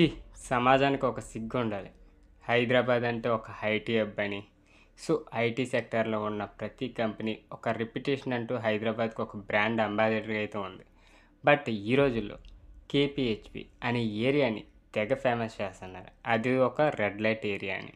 ఛీ! సమాజానికి ఒక సిగ్గు ఉండాలి. హైదరాబాద్ అంటే ఒక ఐటీ హబ్ అని. సో, ఐటీ సెక్టార్‌లో ఉన్న ప్రతి కంపెనీ ఒక రెప్యుటేషన్ అంటూ హైదరాబాద్‌కి ఒక బ్రాండ్ అంబాసిడర్ అయితే ఉంది. బట్ ఈ రోజుల్లో కేపీహెచ్‌పీ అనే ఏరియాని తెగ ఫేమస్ చేస్తున్నారు. అది ఒక రెడ్ లైట్ ఏరియా అని.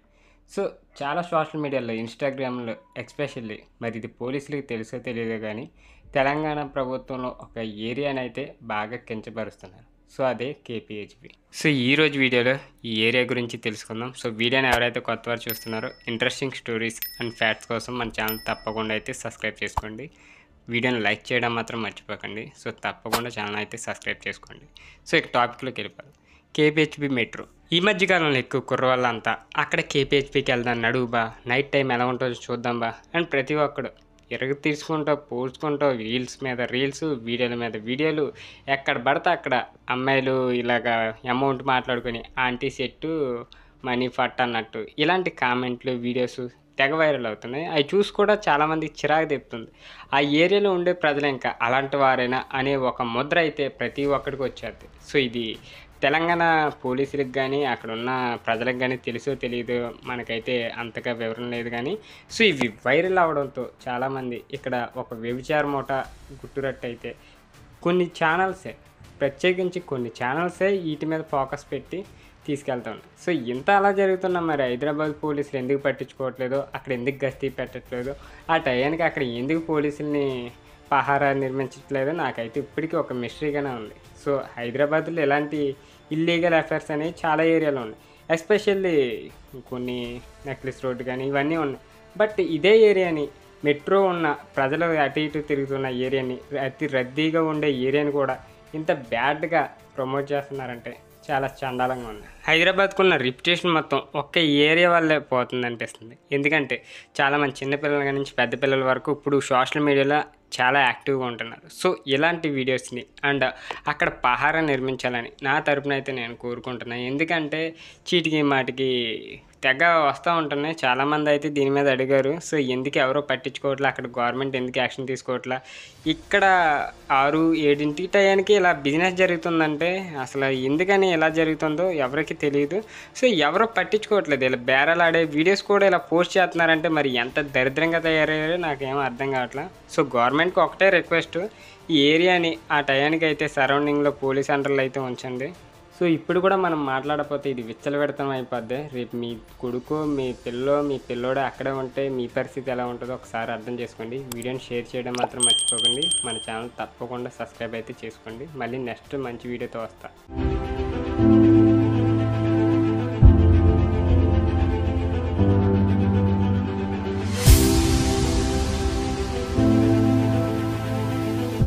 సో, చాలా సోషల్ మీడియాలో, ఇన్‌స్టాగ్రామ్‌లో ఎస్పెషల్లీ మరి ఇది పోలీసులకి తెలుసో తెలీదో గానీ, తెలంగాణ ప్రభుత్వంలో ఒక ఏరియానైతే బాగా కించపరుస్తున్నారు. సో, అదే కేపీహెచ్‌పీ. సో, ఈరోజు వీడియోలో ఈ ఏరియా గురించి తెలుసుకుందాం. సో, వీడియోని ఎవరైతే కొత్తవారు చూస్తున్నారో ఇంట్రెస్టింగ్ స్టోరీస్ అండ్ ఫ్యాక్ట్స్ కోసం మన ఛానల్ తప్పకుండా అయితే సబ్స్క్రైబ్ చేసుకోండి. వీడియోని లైక్ చేయడం మాత్రం మర్చిపోకండి. సో, తప్పకుండా ఛానల్ అయితే సబ్స్క్రైబ్ చేసుకోండి. సో, ఇక టాపిక్లోకి వెళ్ళిపోదాం. KPHP metro. ఈ మధ్య కాలంలో ఎక్కువ కుర్రవాళ్ళంతా అక్కడ కేపీహెచ్‌పీకి వెళ్దాం నడువు బా, నైట్ టైం ఎలా ఉంటుందో చూద్దాం బా అని ప్రతి ఒక్కడు తీర్చుకుంటూ పోల్చుకుంటూ రీల్స్ మీద రీల్స్, వీడియోల మీద వీడియోలు, ఎక్కడ పడితే అక్కడ అమ్మాయిలు ఇలాగా అమౌంట్ మాట్లాడుకొని ఆంటీ సెట్టు మనీ ఫట్ అన్నట్టు ఇలాంటి కామెంట్లు, వీడియోస్ తెగ వైరల్ అవుతున్నాయి. అవి చూసి కూడా చాలామందికి చిరాకు తెస్తుంది. ఆ ఏరియాలో ఉండే ప్రజలు ఇంకా అలాంటి వారైనా అనే ఒక ముద్ర అయితే ప్రతి ఒక్కడికి వచ్చేది. సో, ఇది తెలంగాణ పోలీసులకు కానీ అక్కడున్న ప్రజలకు కానీ తెలుసో తెలీదో మనకైతే అంతగా వివరణ లేదు కానీ, సో, ఇవి వైరల్ అవ్వడంతో చాలామంది ఇక్కడ ఒక వ్యభిచార మూట గుట్టురట్టయితే కొన్ని ఛానల్సే, ప్రత్యేకించి కొన్ని ఛానల్సే వీటి మీద ఫోకస్ పెట్టి తీసుకెళ్తా ఉన్నాయి. సో, ఇంత అలా జరుగుతున్నా మరి హైదరాబాద్ పోలీసులు ఎందుకు పట్టించుకోవట్లేదో, అక్కడ ఎందుకు గస్తీ పెట్టట్లేదో, ఆ టయానికి అక్కడ ఎందుకు పోలీసుల్ని పహారా నిర్మించట్లేదో నాకైతే ఇప్పటికీ ఒక మిస్టరీగానే ఉంది. సో, హైదరాబాద్లో ఎలాంటి ఇల్లీగల్ అఫైర్స్ అనేవి చాలా ఏరియాలో ఉన్నాయి. ఎస్పెషల్లీ కొన్ని నెక్లెస్ రోడ్ కానీ ఇవన్నీ ఉన్నాయి. బట్ ఇదే ఏరియాని, మెట్రో ఉన్న ప్రజలు అటు ఇటు తిరుగుతున్న ఏరియాని, అతి రద్దీగా ఉండే ఏరియాని కూడా ఇంత బ్యాడ్గా ప్రమోట్ చేస్తున్నారంటే చాలా చండాలంగా ఉంది. హైదరాబాద్కు ఉన్న రిప్యుటేషన్ మొత్తం ఒక్క ఏరియా వల్లే పోతుంది అనిపిస్తుంది. ఎందుకంటే చాలామంది చిన్నపిల్లల నుంచి పెద్ద పిల్లల వరకు ఇప్పుడు సోషల్ మీడియాలో చాలా యాక్టివ్గా ఉంటున్నారు. సో, ఇలాంటి వీడియోస్ని అండ్ అక్కడ పహారా నిర్మించాలని నా తరపున అయితే నేను కోరుకుంటున్నాను. ఎందుకంటే చీటికి మాటికి తెగ వస్తూ ఉంటున్నాయి. చాలామంది అయితే దీని మీద అడిగారు. సో, ఎందుకు ఎవరో పట్టించుకోవట్లే, అక్కడ గవర్నమెంట్ ఎందుకు యాక్షన్ తీసుకోవట్లే, ఇక్కడ 6-7 టయానికి ఇలా బిజినెస్ జరుగుతుందంటే అసలు ఎందుకని ఇలా జరుగుతుందో ఎవరికి తెలియదు. సో, ఎవరో పట్టించుకోవట్లేదు. ఇలా బేరాలు ఆడే వీడియోస్ కూడా ఇలా పోస్ట్ చేస్తున్నారంటే మరి ఎంత దరిద్రంగా తయారయ్యారో నాకేమో అర్థం కావట్లేదు. సో, గవర్నమెంట్కి ఒకటే రిక్వెస్ట్, ఈ ఏరియాని ఆ టయానికి అయితే సరౌండింగ్లో పోలీస్ అండర్లో అయితే ఉంచండి. సో, ఇప్పుడు కూడా మనం మాట్లాడకపోతే ఇది విచ్చలవిడతనం అయిపోద్ది. రేపు మీ కొడుకో, మీ పిల్లోడో అక్కడే ఉంటే మీ పరిస్థితి ఎలా ఉంటుందో ఒకసారి అర్థం చేసుకోండి. వీడియోని షేర్ చేయడం మాత్రం మర్చిపోకండి. మన ఛానల్ తప్పకుండా సబ్స్క్రైబ్ అయితే చేసుకోండి. మళ్ళీ నెక్స్ట్ మంచి వీడియోతో వస్తా.